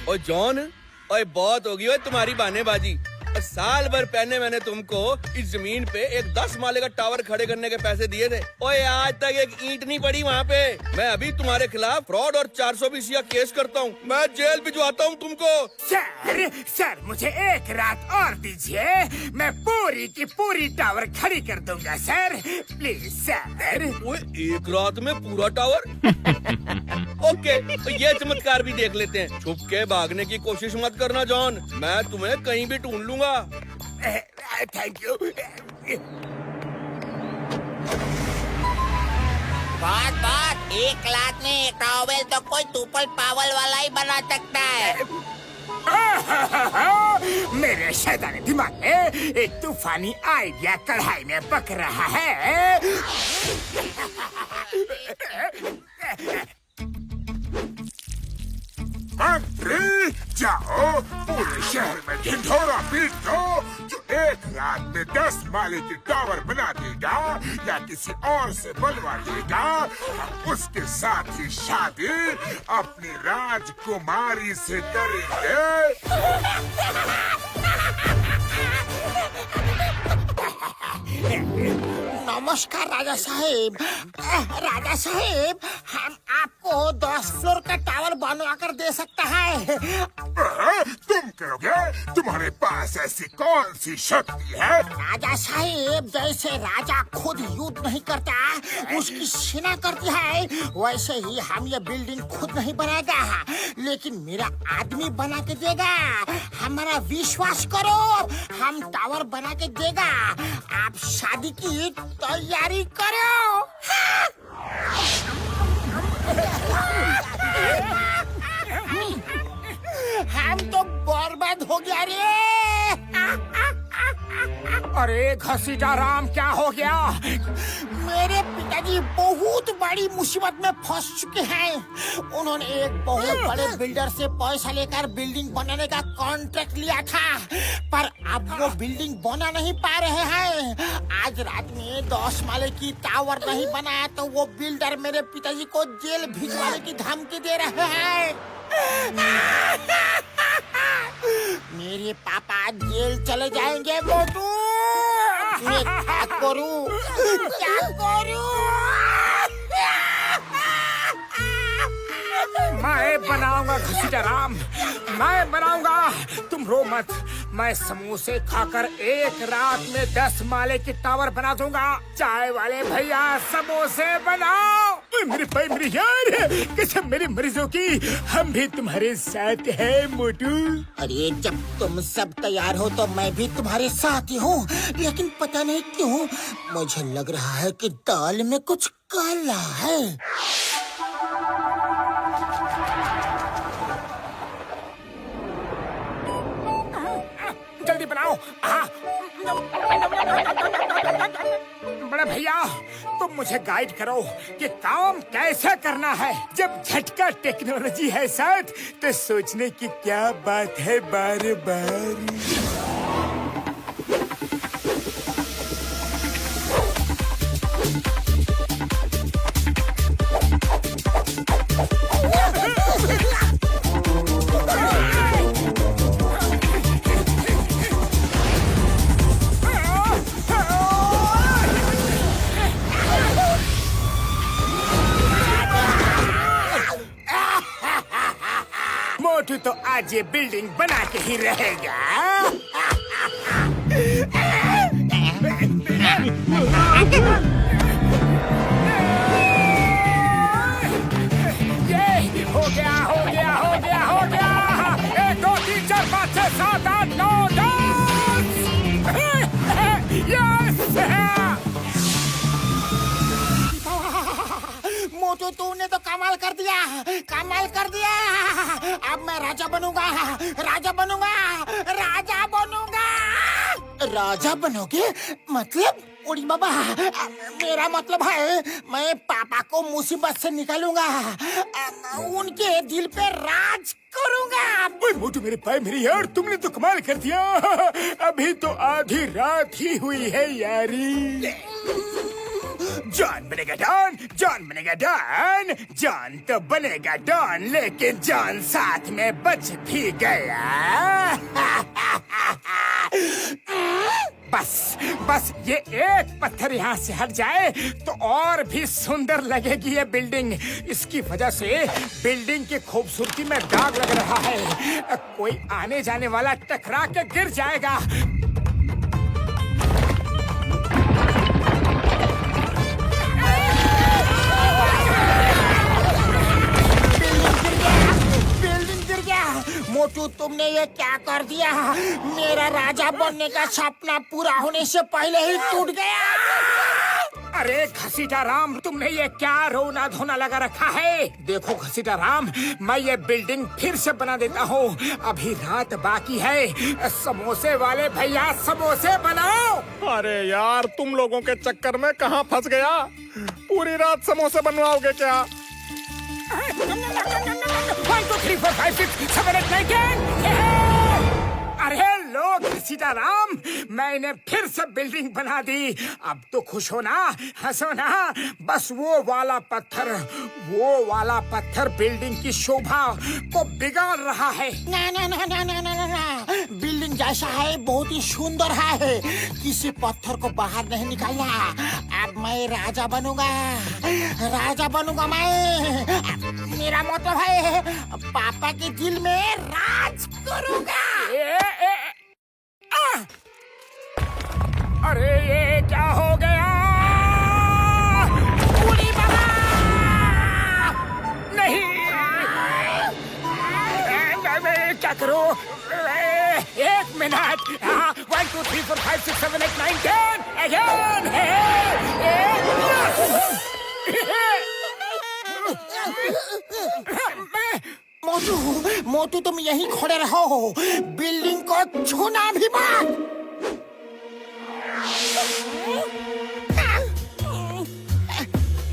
ओ John, ओए बहुत होगी ओए तुम्हारी बहानेबाजी। साल भर पहले मैंने तुमको इस जमीन पे एक 10 माले का टावर खड़े करने के पैसे दिए थे। ओए आज तक एक ईंट नहीं पड़ी वहाँ पे। मैं अभी तुम्हारे खिलाफ फ्रॉड और 420 का केस करता हूँ। मैं जेल भिजवाता हूँ तुमको। सर मुझे एक रात और दीजिए, मैं पूरी की पूरी टावर खड़ी कर दूंगा सर, प्लीज सर। ओए एक रात में पूरा टावर? ओके, तो ये चमत्कार भी देख लेते हैं। छुप के भागने की कोशिश मत करना जॉन, मैं तुम्हें कहीं भी ढूंढ लूंगा। Thank you. बात एक लाख में एक टॉवेल तो कोई सुपर पावर वाला ही बना सकता है। मेरे शैतानी दिमाग में एक तूफानी आइडिया कढ़ाई में पक रहा है। मंत्री जाओ, पूरे शहर में ढिंढोरा पीट दो। जो एक रात में 10 माले की टावर बना देगा या किसी और से बनवा देगा, हम उसके साथ ही शादी अपनी राजकुमारी से करेंगे। नमस्कार राजा साहेब। राजा साहेब, हम आपको 10 फ्लोर का टावर बनवा कर दे सकता है। तुम करोगे? तुम्हारे पास ऐसी कौन सी शक्ति है? राजा साहेब, जैसे राजा खुद युद्ध नहीं करता, उसकी सेना करती है, वैसे ही हम ये बिल्डिंग खुद नहीं बनाएगा, लेकिन मेरा आदमी बना के देगा। हमारा विश्वास करो, हम टावर बना के देगा। आप शादी की तैयारी करो। हम तो बर्बाद हो गया रे। अरे घसीटा राम, क्या हो गया? मेरे पिताजी बहुत बड़ी मुसीबत में फंस चुके हैं। उन्होंने एक बहुत बड़े बिल्डर से पैसा लेकर बिल्डिंग बनाने का कॉन्ट्रैक्ट लिया था, पर अब वो बिल्डिंग बना नहीं पा रहे हैं। आज रात में 10 माले की टावर नहीं बनाया तो वो बिल्डर मेरे पिताजी को जेल भिजवाने की धमकी दे रहे हैं। मेरे पापा जेल चले जाएंगे। मोटू, मैं क्या करूं? क्या करूं? मैं बनाऊंगा घसीटा राम, मैं बनाऊंगा। तुम रो मत, मैं समोसे खाकर एक रात में 10 माले की टावर बना दूंगा। चाय वाले भैया, समोसे बनाओ। मेरे भाई, मेरे यार, कसम मेरे मरीजों की, हम भी तुम्हारे साथ हैं मोटू। अरे जब तुम सब तैयार हो तो मैं भी तुम्हारे साथ ही हूँ, लेकिन पता नहीं क्यों मुझे लग रहा है कि दाल में कुछ काला है। जल्दी बनाओ। बड़े भैया, तुम मुझे गाइड करो कि काम कैसे करना है। जब झटका टेक्नोलॉजी है साथ, तो सोचने की क्या बात है बार बार। मोटू तो आज ये बिल्डिंग बना के ही रहेगा। ये हो गया, हो गया, हो गया, हो गया। 1 2 3 4 5 6 7 8 9 10। यस! मोटू, तूने तो कमाल कर दिया, कमाल कर दिया। अब मैं राजा बनूंगा, राजा बनूंगा, राजा बनूंगा। राजा बनोगे? मतलब? उड़ी बाबा, मेरा मतलब है मैं पापा को मुसीबत से निकालूंगा, उनके दिल पे राज करूंगा। ओए मोटू, मेरे भाई, मेरे यार, तुमने तो कमाल कर दिया। अभी तो आधी रात ही हुई है यारी। जॉन बनेगा डॉन, जॉन बनेगा डॉन। जॉन तो बनेगा डॉन, लेकिन जॉन साथ में बच भी गया। बस ये एक पत्थर यहाँ से हट जाए तो और भी सुंदर लगेगी ये बिल्डिंग। इसकी वजह से बिल्डिंग की खूबसूरती में दाग लग रहा है। कोई आने जाने वाला टकरा के गिर जाएगा। मोटू, तुमने ये क्या कर दिया? मेरा राजा बनने का सपना पूरा होने से पहले ही टूट गया। अरे घसीटा राम, तुमने ये क्या रोना धोना लगा रखा है? देखो घसीटा राम, मैं ये बिल्डिंग फिर से बना देता हूँ। अभी रात बाकी है। समोसे वाले भैया, समोसे बनाओ। अरे यार, तुम लोगों के चक्कर में कहाँ फंस गया? पूरी रात समोसे बनवाओगे क्या? 1 2 3 4 5 6 7 8 9 10। अरे लो सीताराम, मैंने फिर से बिल्डिंग बना दी। अब तो खुश हो ना, हंसो ना। बस वो वाला पत्थर बिल्डिंग की शोभा को बिगाड़ रहा है। ना ना ना ना ना ना ना, बिल्डिंग जैसा है बहुत ही सुंदर है। किसी पत्थर को बाहर नहीं निकालना। अब मैं राजा बनूंगा मैं। मेरा मतलब है पापा के दिल में राज करूंगा। अरे ये क्या हो गया? बूढ़ी बाबा! नहीं, क्या करूं? 1 मिनट। 1 2 3 4 5 6 7 8 9 10 अगेन। मोटू तुम यहीं खड़े रहो, बिल्डिंग को छूना भी मत।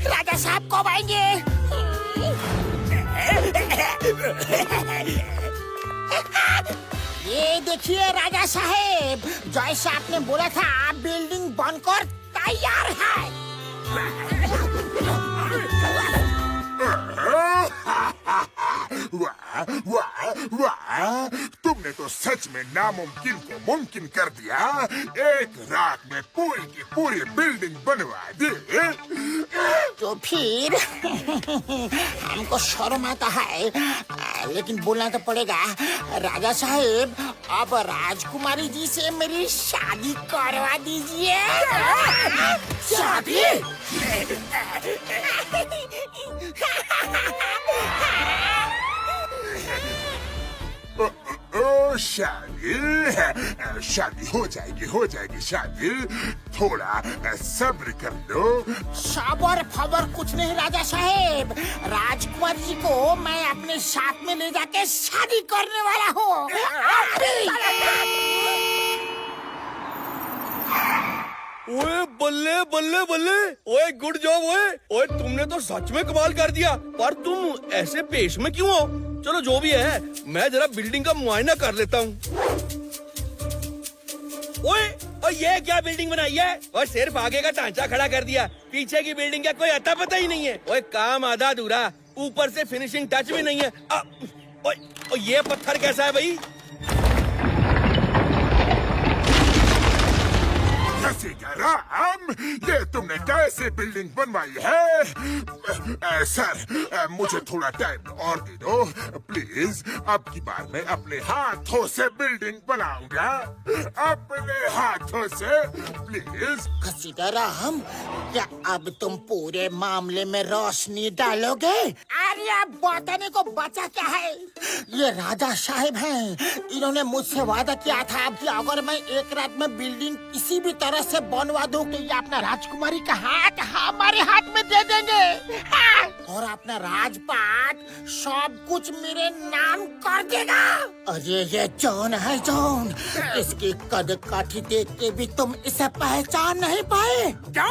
राजा साहब कब आएंगे? ये देखिए राजा साहब, जैसा आपने बोला था बिल्डिंग बनकर तैयार है। वाह, तुमने तो सच में नामुमकिन को मुमकिन कर दिया। एक रात में पूरी की पूरी बिल्डिंग बनवा दी। तो फिर हमको शर्म आता है, लेकिन बोलना तो पड़ेगा। राजा साहब, अब राजकुमारी जी से मेरी शादी करवा दीजिए। शादी? शादी हो जाएगी शादी। थोड़ा सब्र कर लो। सबर फबर कुछ नहीं राजा साहब, राजकुमार जी को मैं अपने साथ में ले जाके शादी करने वाला हूँ। ओए बल्ले बल्ले बल्ले, ओए गुड जॉब। ओए तुमने तो सच में कमाल कर दिया। पर तुम ऐसे पेश में क्यों हो? चलो जो भी है, मैं जरा बिल्डिंग का मुआयना कर लेता हूँ। ओए ये क्या बिल्डिंग बनाई है? और सिर्फ आगे का ढांचा खड़ा कर दिया, पीछे की बिल्डिंग का कोई अता पता ही नहीं है। ओए काम आधा अधूरा, ऊपर से फिनिशिंग टच भी नहीं है। ओए ये पत्थर कैसा है भाई? राम, ये तुमने कैसे बिल्डिंग बनवाई है? सर, मुझे थोड़ा टाइम और दे दो प्लीज। अब की बार मैं अपने हाथों से बिल्डिंग बनाऊंगा, अपने हाथों से, प्लीज। सीताराम, क्या अब तुम पूरे मामले में रोशनी डालोगे? अरे अब बताने को बचा क्या है? ये राजा साहब हैं, इन्होंने मुझसे वादा किया था कि अगर मैं एक रात में बिल्डिंग किसी भी तरह से बनवा दूं तो ये अपना राजकुमारी का हाथ हमारे हाथ में दे देंगे। हाँ। और अपना राजपाट सब कुछ मेरे नाम कर देगा। अरे ये जॉन है, जॉन। इसकी कद काठी देख के भी तुम इसे पहचान नहीं पाए? क्या?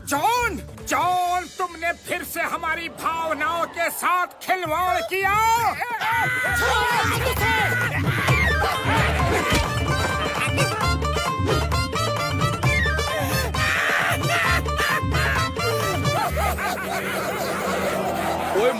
जॉन? जॉन, तुमने फिर से हमारी भावनाओं के साथ खिलवाड़ किया।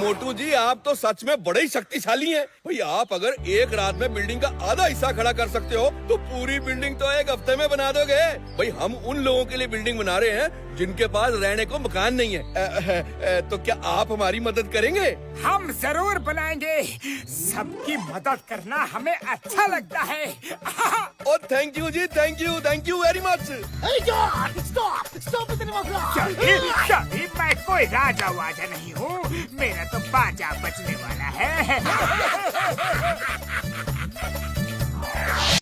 मोटू जी, आप तो सच में बड़े ही शक्तिशाली हैं। भाई आप अगर एक रात में बिल्डिंग का आधा हिस्सा खड़ा कर सकते हो तो पूरी बिल्डिंग तो एक हफ्ते में बना दोगे। भाई हम उन लोगों के लिए बिल्डिंग बना रहे हैं जिनके पास रहने को मकान नहीं है। तो क्या आप हमारी मदद करेंगे? हम जरूर बनाएंगे। सबकी मदद करना हमें अच्छा लगता है। Oh thank you ji, thank you very much. Hey, John! Stop! Stop it, कभी मैं कोई राजा वाजा नहीं हूँ, मेरा तो बाजा बजने वाला है।